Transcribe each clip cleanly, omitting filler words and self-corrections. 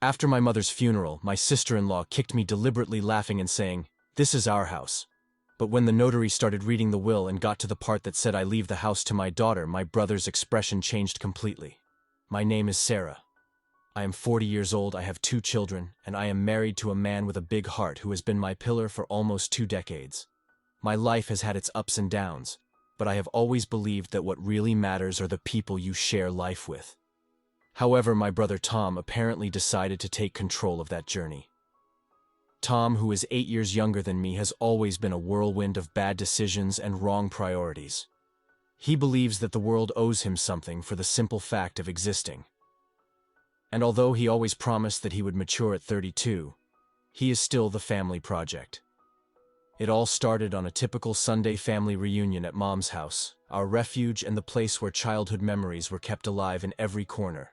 After my mother's funeral, my sister-in-law kicked me deliberately laughing and saying, "This is our house." But when the notary started reading the will and got to the part that said I leave the house to my daughter, my brother's expression changed completely. My name is Sarah. I am 40 years old, I have 2 children, and I am married to a man with a big heart who has been my pillar for almost 2 decades. My life has had its ups and downs, but I have always believed that what really matters are the people you share life with. However, my brother Tom apparently decided to take control of that journey. Tom, who is 8 years younger than me, has always been a whirlwind of bad decisions and wrong priorities. He believes that the world owes him something for the simple fact of existing. And although he always promised that he would mature at 32, he is still the family project. It all started on a typical Sunday family reunion at Mom's house, our refuge and the place where childhood memories were kept alive in every corner.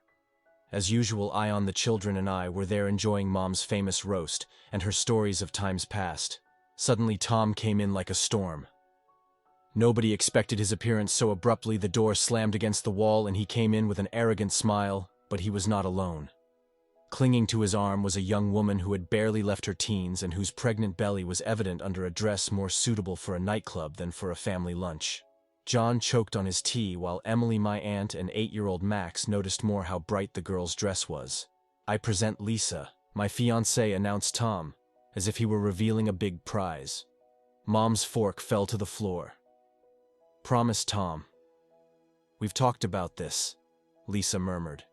As usual, Ion, the children, and I were there enjoying Mom's famous roast and her stories of times past. Suddenly, Tom came in like a storm. Nobody expected his appearance so abruptly. The door slammed against the wall and he came in with an arrogant smile, but he was not alone. Clinging to his arm was a young woman who had barely left her teens and whose pregnant belly was evident under a dress more suitable for a nightclub than for a family lunch. John choked on his tea while Emily, my aunt, and 8-year-old Max noticed more how bright the girl's dress was. "I present Lisa, my fiancée," announced Tom, as if he were revealing a big prize. Mom's fork fell to the floor. "Promise, Tom." "We've talked about this," Lisa murmured.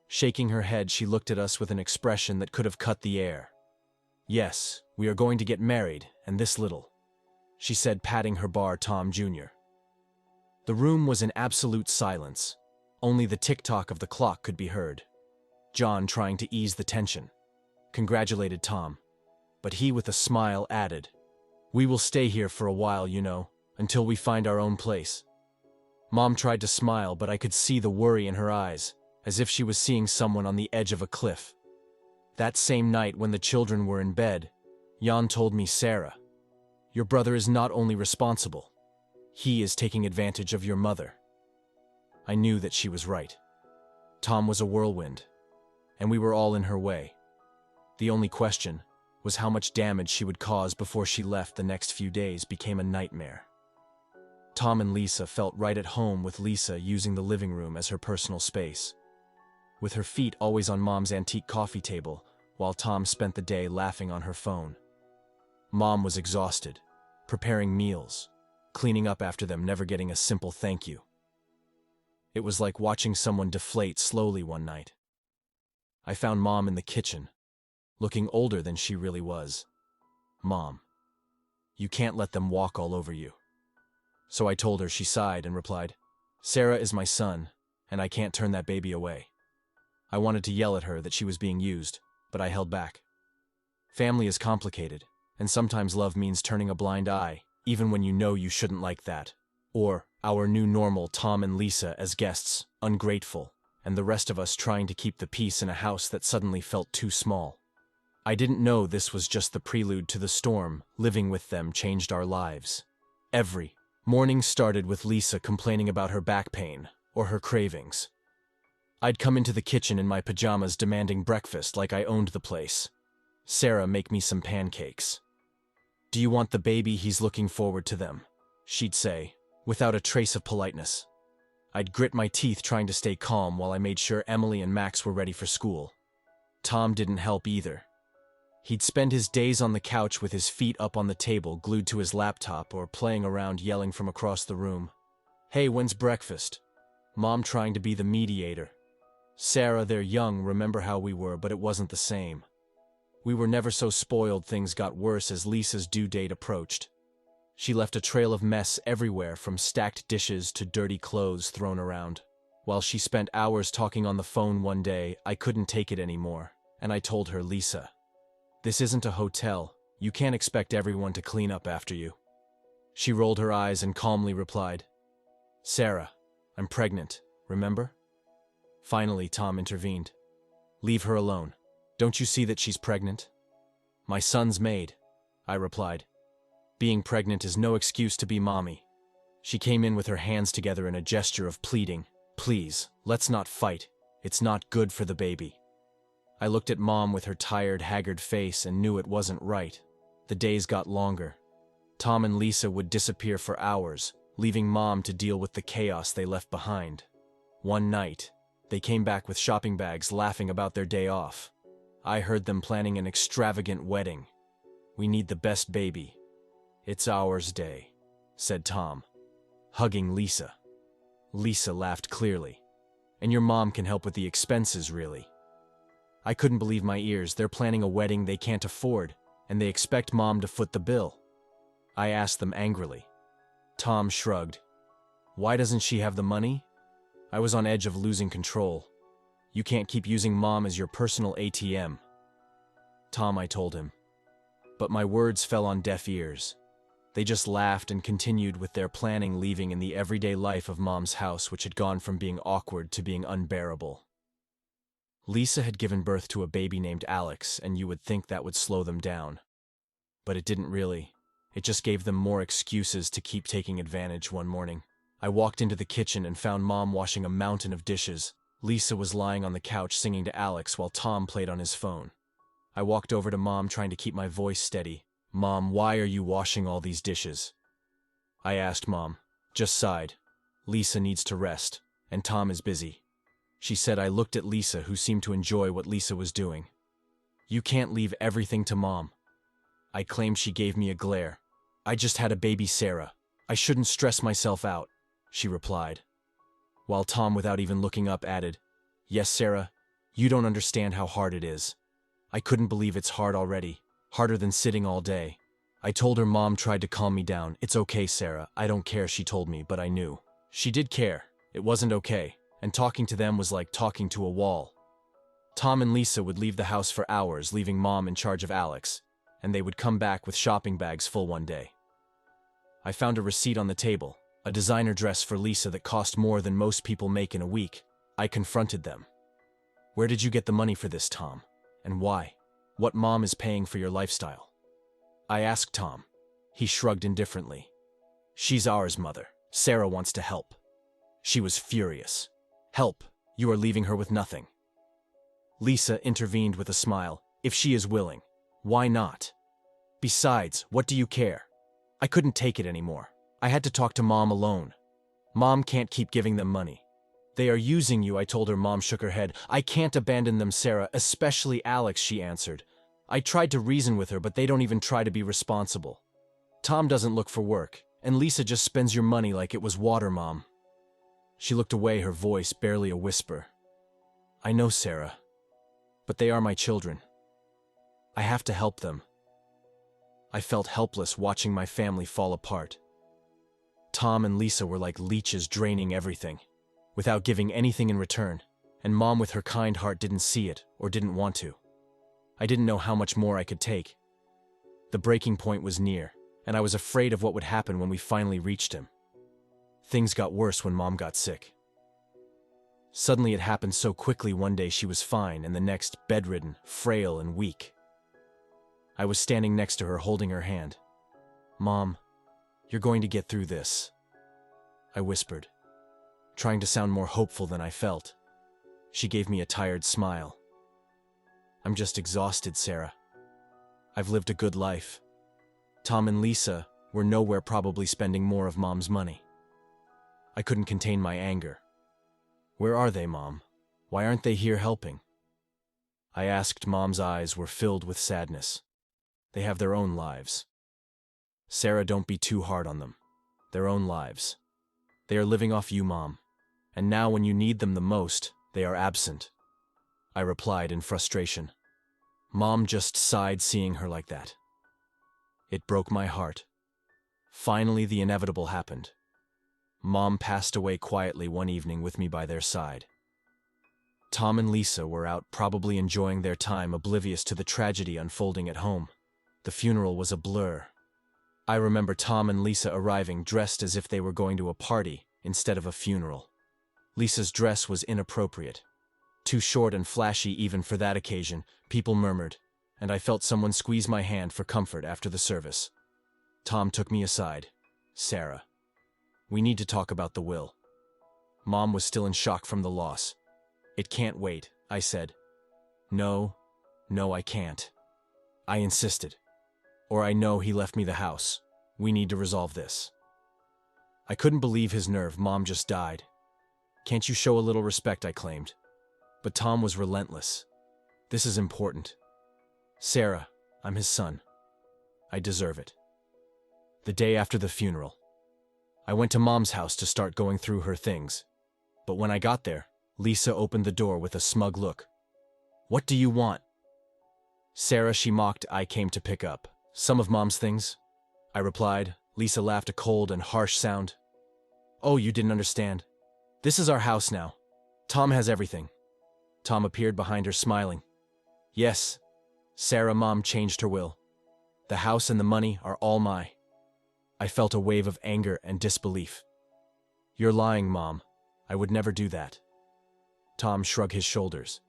Shaking her head, she looked at us with an expression that could have cut the air. "Yes, we are going to get married, and this little," she said, patting her bar Tom Jr. The room was in absolute silence. Only the tick-tock of the clock could be heard. John, trying to ease the tension, congratulated Tom, but he, with a smile, added, "We will stay here for a while, you know, until we find our own place." Mom tried to smile, but I could see the worry in her eyes, as if she was seeing someone on the edge of a cliff. That same night, when the children were in bed, Jan told me, "Sarah, your brother is not only responsible, he is taking advantage of your mother." I knew that she was right. Tom was a whirlwind, and we were all in her way. The only question was how much damage she would cause before she left. The next few days became a nightmare. Tom and Lisa felt right at home, with Lisa using the living room as her personal space, with her feet always on Mom's antique coffee table, while Tom spent the day laughing on her phone. Mom was exhausted, preparing meals, cleaning up after them, never getting a simple thank you. It was like watching someone deflate slowly one night. I found Mom in the kitchen, looking older than she really was. "Mom, you can't let them walk all over you." So I told her. She sighed and replied, "Sarah is my son, and I can't turn that baby away." I wanted to yell at her that she was being used, but I held back. Family is complicated, and sometimes love means turning a blind eye, even when you know you shouldn't. Like that. Or our new normal, Tom and Lisa as guests, ungrateful, and the rest of us trying to keep the peace in a house that suddenly felt too small. I didn't know this was just the prelude to the storm. Living with them changed our lives. Every morning started with Lisa complaining about her back pain or her cravings. I'd come into the kitchen in my pajamas demanding breakfast like I owned the place. "Sarah, make me some pancakes." "Do you want the baby? He's looking forward to them," she'd say, without a trace of politeness. I'd grit my teeth trying to stay calm while I made sure Emily and Max were ready for school. Tom didn't help either. He'd spend his days on the couch with his feet up on the table, glued to his laptop, or playing around, yelling from across the room, "Hey, when's breakfast?" Mom trying to be the mediator. "Sarah, they're young, remember how we were," but it wasn't the same. We were never so spoiled. Things got worse as Lisa's due date approached. She left a trail of mess everywhere, from stacked dishes to dirty clothes thrown around. While she spent hours talking on the phone one day, I couldn't take it anymore, and I told her, "Lisa, this isn't a hotel. You can't expect everyone to clean up after you." She rolled her eyes and calmly replied, "Sarah, I'm pregnant, remember?" Finally, Tom intervened. "Leave her alone. Don't you see that she's pregnant?" "My son's maid," I replied. "Being pregnant is no excuse to be mommy." She came in with her hands together in a gesture of pleading. "Please, let's not fight. It's not good for the baby." I looked at Mom with her tired, haggard face and knew it wasn't right. The days got longer. Tom and Lisa would disappear for hours, leaving Mom to deal with the chaos they left behind. One night, they came back with shopping bags laughing about their day off. I heard them planning an extravagant wedding. "We need the best baby. It's ours day," said Tom, hugging Lisa. Lisa laughed clearly. "And your mom can help with the expenses, really." I couldn't believe my ears. They're planning a wedding they can't afford, and they expect Mom to foot the bill. I asked them angrily. Tom shrugged. "Why doesn't she have the money?" I was on edge of losing control. "You can't keep using Mom as your personal ATM." "Tom," I told him. But my words fell on deaf ears. They just laughed and continued with their planning, leaving in the everyday life of Mom's house, which had gone from being awkward to being unbearable. Lisa had given birth to a baby named Alex, and you would think that would slow them down. But it didn't really. It just gave them more excuses to keep taking advantage. One morning, I walked into the kitchen and found Mom washing a mountain of dishes. Lisa was lying on the couch singing to Alex while Tom played on his phone. I walked over to Mom, trying to keep my voice steady. "Mom, why are you washing all these dishes?" I asked. Mom just sighed. "Lisa needs to rest, and Tom is busy," she said. I looked at Lisa, who seemed to enjoy what Lisa was doing. "You can't leave everything to Mom," I claimed. She gave me a glare. "I just had a baby, Sarah. I shouldn't stress myself out," she replied. While Tom, without even looking up, added, "Yes, Sarah, you don't understand how hard it is." I couldn't believe it's hard already. Harder than sitting all day. I told her. Mom tried to calm me down. "It's okay, Sarah. I don't care," she told me, but I knew she did care. It wasn't okay, and talking to them was like talking to a wall. Tom and Lisa would leave the house for hours, leaving Mom in charge of Alex, and they would come back with shopping bags full one day. I found a receipt on the table, a designer dress for Lisa that cost more than most people make in a week. I confronted them. "Where did you get the money for this, Tom? And why? What Mom is paying for your lifestyle?" I asked Tom. He shrugged indifferently. "She's ours, Mother. Sarah wants to help." She was furious. "Help? You are leaving her with nothing." Lisa intervened with a smile. "If she is willing, why not? Besides, what do you care?" I couldn't take it anymore. I had to talk to Mom alone. "Mom can't keep giving them money. They are using you," I told her. Mom shook her head. "I can't abandon them, Sarah, especially Alex," she answered. I tried to reason with her, but they don't even try to be responsible. "Tom doesn't look for work, and Lisa just spends your money like it was water, Mom." She looked away, her voice barely a whisper. "I know, Sarah, but they are my children. I have to help them." I felt helpless watching my family fall apart. Tom and Lisa were like leeches, draining everything, without giving anything in return, and Mom, with her kind heart, didn't see it or didn't want to. I didn't know how much more I could take. The breaking point was near, and I was afraid of what would happen when we finally reached him. Things got worse when Mom got sick. Suddenly it happened so quickly. One day she was fine, and the next bedridden, frail, and weak. I was standing next to her, holding her hand. "Mom, you're going to get through this," I whispered, trying to sound more hopeful than I felt. She gave me a tired smile. "I'm just exhausted, Sarah. I've lived a good life. Tom and Lisa were nowhere, probably spending more of Mom's money." I couldn't contain my anger. "Where are they, Mom? Why aren't they here helping?" I asked. Mom's eyes were filled with sadness. "They have their own lives. Sarah, don't be too hard on them. Their own lives. They are living off you, Mom. And now when you need them the most, they are absent," I replied in frustration. Mom just sighed, seeing her like that. It broke my heart. Finally, the inevitable happened. Mom passed away quietly one evening with me by their side. Tom and Lisa were out, probably enjoying their time, oblivious to the tragedy unfolding at home. The funeral was a blur. I remember Tom and Lisa arriving dressed as if they were going to a party instead of a funeral. Lisa's dress was inappropriate. Too short and flashy even for that occasion, people murmured, and I felt someone squeeze my hand for comfort after the service. Tom took me aside. "Sarah, we need to talk about the will." Mom was still in shock from the loss. "It can't wait," I said. "No, No, I can't. I insisted. Or I know he left me the house. We need to resolve this. I couldn't believe his nerve. Mom just died. Can't you show a little respect, I claimed. But Tom was relentless. This is important. Sarah, I'm his son. I deserve it. The day after the funeral, I went to Mom's house to start going through her things. But when I got there, Lisa opened the door with a smug look. What do you want? Sarah, she mocked. I came to pick up some of Mom's things, I replied. Lisa laughed, a cold and harsh sound. Oh, you didn't understand. This is our house now. Tom has everything. Tom appeared behind her, smiling. Yes, Sarah, Mom changed her will. The house and the money are all mine. I felt a wave of anger and disbelief. You're lying, Mom. I would never do that. Tom shrugged his shoulders.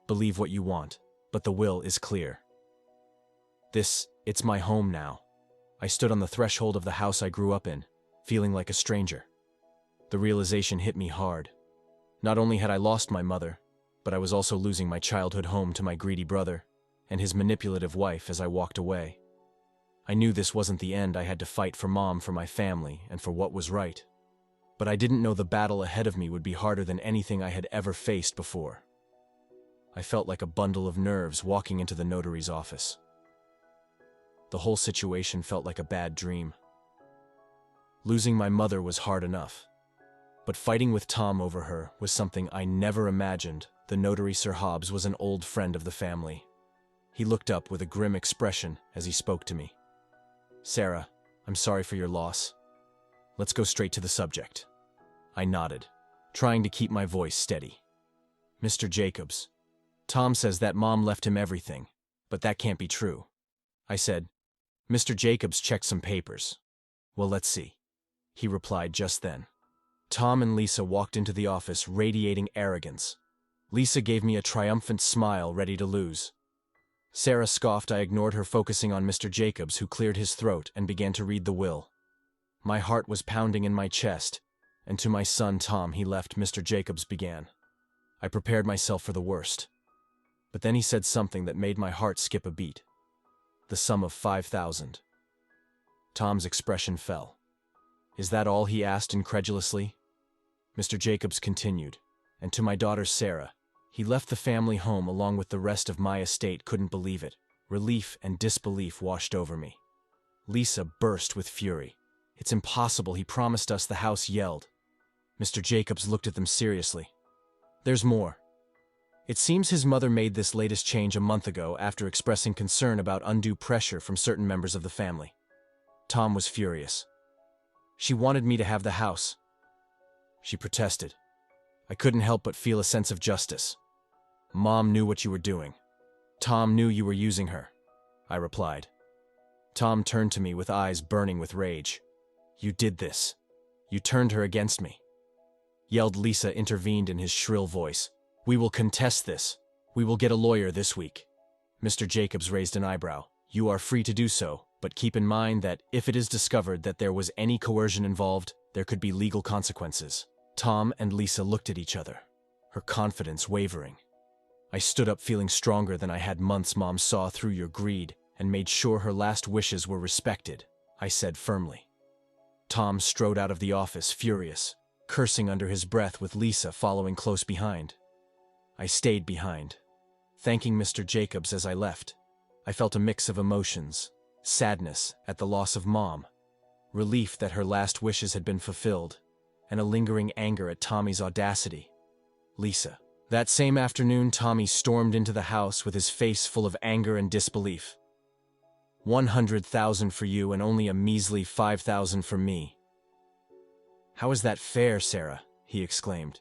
Believe what you want, but the will is clear. It's my home now. I stood on the threshold of the house I grew up in, feeling like a stranger. The realization hit me hard. Not only had I lost my mother, but I was also losing my childhood home to my greedy brother and his manipulative wife as I walked away. I knew this wasn't the end. I had to fight for Mom, for my family, and for what was right. But I didn't know the battle ahead of me would be harder than anything I had ever faced before. I felt like a bundle of nerves walking into the notary's office. The whole situation felt like a bad dream. Losing my mother was hard enough, but fighting with Tom over her was something I never imagined. The notary, Sir Hobbs, was an old friend of the family. He looked up with a grim expression as he spoke to me. Sarah, I'm sorry for your loss. Let's go straight to the subject. I nodded, trying to keep my voice steady. Mr. Jacobs, Tom says that Mom left him everything, but that can't be true. I said. Mr. Jacobs checked some papers. Well, let's see. He replied just then. Tom and Lisa walked into the office, radiating arrogance. Lisa gave me a triumphant smile, ready to lose. Sarah scoffed. I ignored her, focusing on Mr. Jacobs, who cleared his throat and began to read the will. My heart was pounding in my chest, and to my son Tom, he left. Mr. Jacobs began. I prepared myself for the worst. But then he said something that made my heart skip a beat. The sum of 5,000. Tom's expression fell. Is that all? He asked incredulously. Mr. Jacobs continued, and to my daughter Sarah, he left the family home along with the rest of my estate. Couldn't believe it. Relief and disbelief washed over me. Lisa burst with fury. It's impossible. He promised us the house, yelled. Mr. Jacobs looked at them seriously. There's more. It seems his mother made this latest change a month ago after expressing concern about undue pressure from certain members of the family. Tom was furious. She wanted me to have the house. She protested. I couldn't help but feel a sense of justice. Mom knew what you were doing. Tom knew you were using her, I replied. Tom turned to me with eyes burning with rage. You did this. You turned her against me, yelled. Lisa intervened in his shrill voice. We will contest this. We will get a lawyer this week. Mr. Jacobs raised an eyebrow. You are free to do so, but keep in mind that if it is discovered that there was any coercion involved, there could be legal consequences. Tom and Lisa looked at each other, her confidence wavering. I stood up, feeling stronger than I had months. Mom saw through your greed and made sure her last wishes were respected, I said firmly. Tom strode out of the office, furious, cursing under his breath, with Lisa following close behind. I stayed behind, thanking Mr. Jacobs as I left. I felt a mix of emotions: sadness at the loss of Mom, relief that her last wishes had been fulfilled, and a lingering anger at Tommy's audacity. Lisa. That same afternoon, Tommy stormed into the house with his face full of anger and disbelief. 100,000 for you and only a measly 5,000 for me. How is that fair, Sarah? He exclaimed.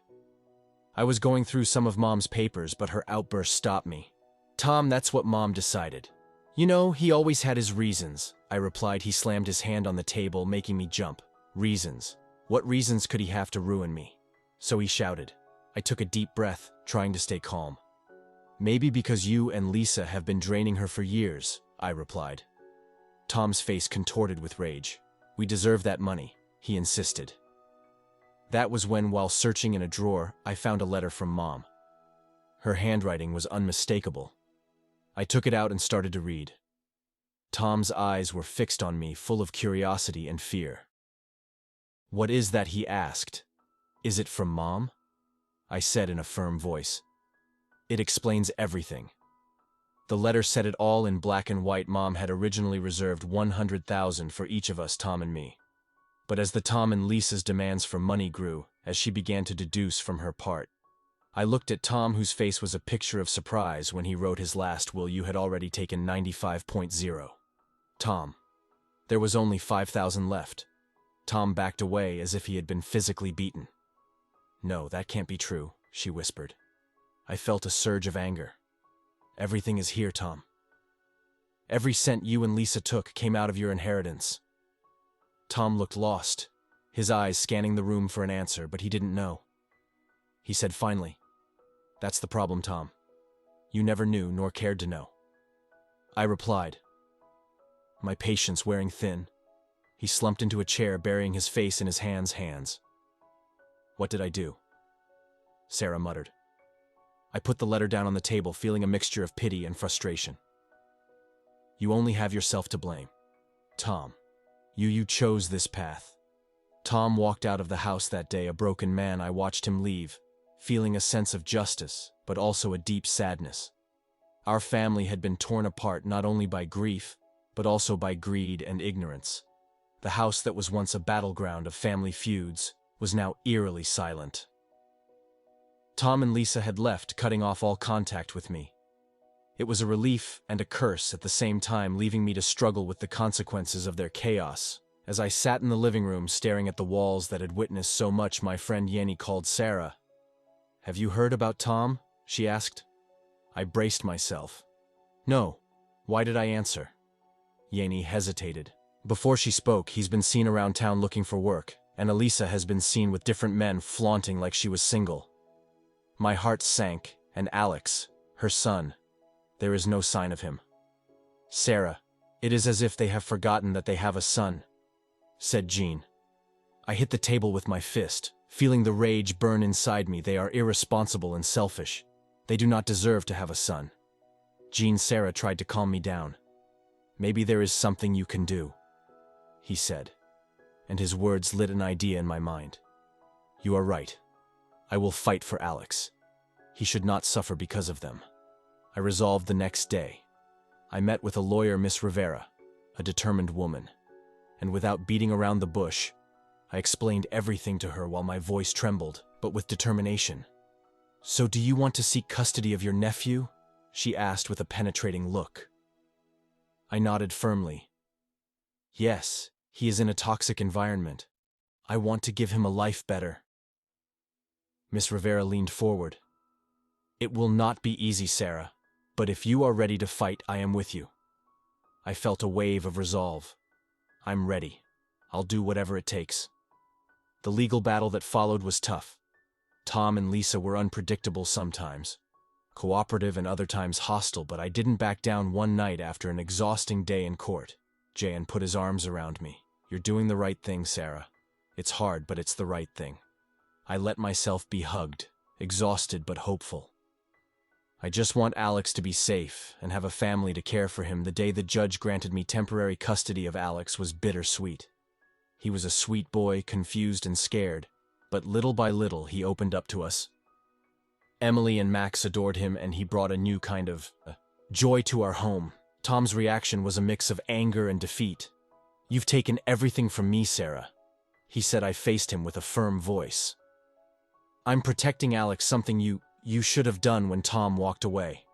I was going through some of Mom's papers, but her outburst stopped me. Tom, that's what Mom decided. You know, he always had his reasons, I replied. He slammed his hand on the table, making me jump. Reasons? What reasons could he have to ruin me? So he shouted. I took a deep breath, trying to stay calm. Maybe because you and Lisa have been draining her for years, I replied. Tom's face contorted with rage. We deserve that money, he insisted. That was when, while searching in a drawer, I found a letter from Mom. Her handwriting was unmistakable. I took it out and started to read. Tom's eyes were fixed on me, full of curiosity and fear. "What is that?" he asked. "Is it from Mom?" I said in a firm voice. "It explains everything." The letter said it all in black and white. Mom had originally reserved $100,000 for each of us, Tom and me. But as the Tom and Lisa's demands for money grew, as she began to deduce from her part, I looked at Tom, whose face was a picture of surprise when he wrote his last will. "You had already taken 95.0. Tom. There was only 5,000 left. Tom backed away as if he had been physically beaten. "No, that can't be true," she whispered. I felt a surge of anger. "Everything is here, Tom. Every cent you and Lisa took came out of your inheritance." Tom looked lost, his eyes scanning the room for an answer, but he didn't know. He said finally, "That's the problem, Tom. You never knew nor cared to know." I replied, my patience wearing thin. He slumped into a chair, burying his face in his hands. "What did I do?" Sarah muttered. I put the letter down on the table, feeling a mixture of pity and frustration. "You only have yourself to blame. Tom, you chose this path." Tom walked out of the house that day a broken man. I watched him leave, feeling a sense of justice, but also a deep sadness. Our family had been torn apart not only by grief, but also by greed and ignorance. The house that was once a battleground of family feuds was now eerily silent. Tom and Lisa had left, cutting off all contact with me. It was a relief and a curse at the same time, leaving me to struggle with the consequences of their chaos. As I sat in the living room staring at the walls that had witnessed so much, my friend Yenny called Sarah. "Have you heard about Tom?" she asked. I braced myself. "No." Why did I answer? Yenny hesitated. Before she spoke, "He's been seen around town looking for work, and Elisa has been seen with different men flaunting like she was single." My heart sank. "And Alex, her son, there is no sign of him." "Sarah, it is as if they have forgotten that they have a son," said Jean. I hit the table with my fist, feeling the rage burn inside me. "They are irresponsible and selfish. They do not deserve to have a son." Sarah tried to calm me down. "Maybe there is something you can do," he said, and his words lit an idea in my mind. "You are right. I will fight for Alex. He should not suffer because of them." I resolved the next day. I met with a lawyer, Miss Rivera, a determined woman, and without beating around the bush, I explained everything to her while my voice trembled, but with determination. "So do you want to seek custody of your nephew?" she asked with a penetrating look. I nodded firmly. "Yes, he is in a toxic environment. I want to give him a life better." Miss Rivera leaned forward. "It will not be easy, Sarah, but if you are ready to fight, I am with you." I felt a wave of resolve. "I'm ready. I'll do whatever it takes." The legal battle that followed was tough. Tom and Lisa were unpredictable sometimes, cooperative and other times hostile, but I didn't back down. One night after an exhausting day in court, Jan put his arms around me. "You're doing the right thing, Sarah. It's hard, but it's the right thing." I let myself be hugged, exhausted but hopeful. "I just want Alex to be safe and have a family to care for him." The day the judge granted me temporary custody of Alex was bittersweet. He was a sweet boy, confused and scared, but little by little he opened up to us. Emily and Max adored him, and he brought a new kind of joy to our home. Tom's reaction was a mix of anger and defeat. "You've taken everything from me, Sarah," he said. I faced him with a firm voice. "I'm protecting Alex, something you should have done when Tom walked away."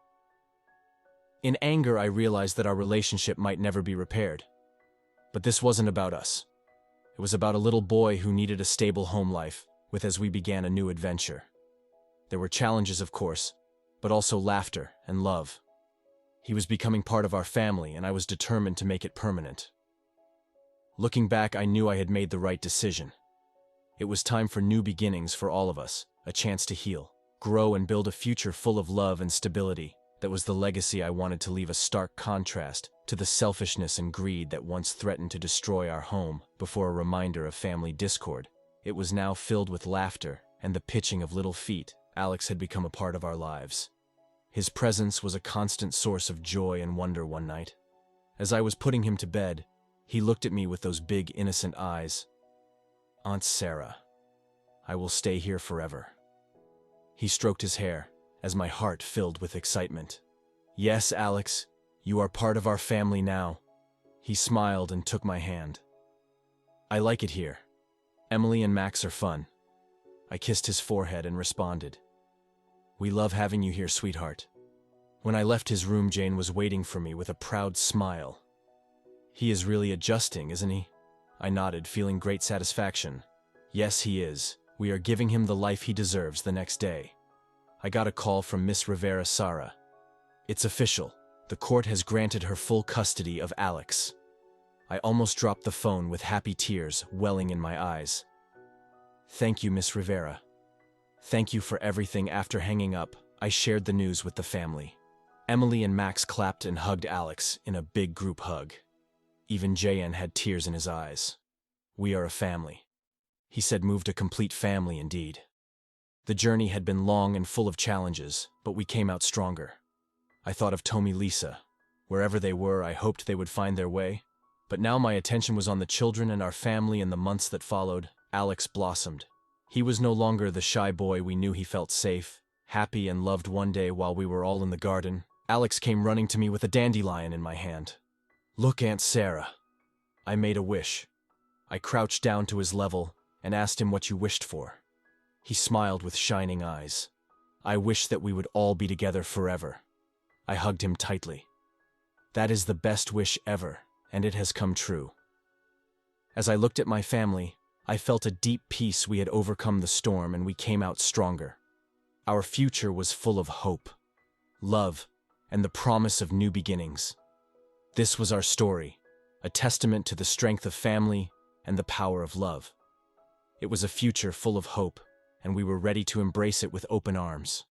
In anger, I realized that our relationship might never be repaired. But this wasn't about us. It was about a little boy who needed a stable home life with as we began a new adventure. There were challenges, of course, but also laughter and love. He was becoming part of our family, and I was determined to make it permanent. Looking back, I knew I had made the right decision. It was time for new beginnings for all of us, a chance to heal, grow, and build a future full of love and stability. That was the legacy I wanted to leave, a stark contrast to the selfishness and greed that once threatened to destroy our home. Before a reminder of family discord, it was now filled with laughter and the pitching of little feet. Alex had become a part of our lives. His presence was a constant source of joy and wonder one night. As I was putting him to bed, he looked at me with those big, innocent eyes. "Aunt Sarah, I will stay here forever." He stroked his hair, as my heart filled with excitement. "Yes, Alex, you are part of our family now." He smiled and took my hand. "I like it here. Emily and Max are fun." I kissed his forehead and responded, "We love having you here, sweetheart." When I left his room, Jane was waiting for me with a proud smile. "He is really adjusting, isn't he?" I nodded, feeling great satisfaction. "Yes, he is. We are giving him the life he deserves the next day." I got a call from Miss Rivera Sara. "It's official. The court has granted her full custody of Alex." I almost dropped the phone with happy tears welling in my eyes. "Thank you, Miss Rivera. Thank you for everything." After hanging up, I shared the news with the family. Emily and Max clapped and hugged Alex in a big group hug. Even J.N. had tears in his eyes. "We are a family," he said. "Moved a complete family indeed." The journey had been long and full of challenges, but we came out stronger. I thought of Tommy, Lisa. Wherever they were, I hoped they would find their way. But now my attention was on the children and our family. In the months that followed, Alex blossomed. He was no longer the shy boy we knew. He felt safe, happy, and loved. One day, while we were all in the garden, Alex came running to me with a dandelion in my hand. "Look, Aunt Sarah." I made a wish. I crouched down to his level and asked him what you wished for. He smiled with shining eyes. "I wish that we would all be together forever." I hugged him tightly. "That is the best wish ever, and it has come true." As I looked at my family, I felt a deep peace. We had overcome the storm and we came out stronger. Our future was full of hope, love, and the promise of new beginnings. This was our story, a testament to the strength of family and the power of love. It was a future full of hope, and we were ready to embrace it with open arms.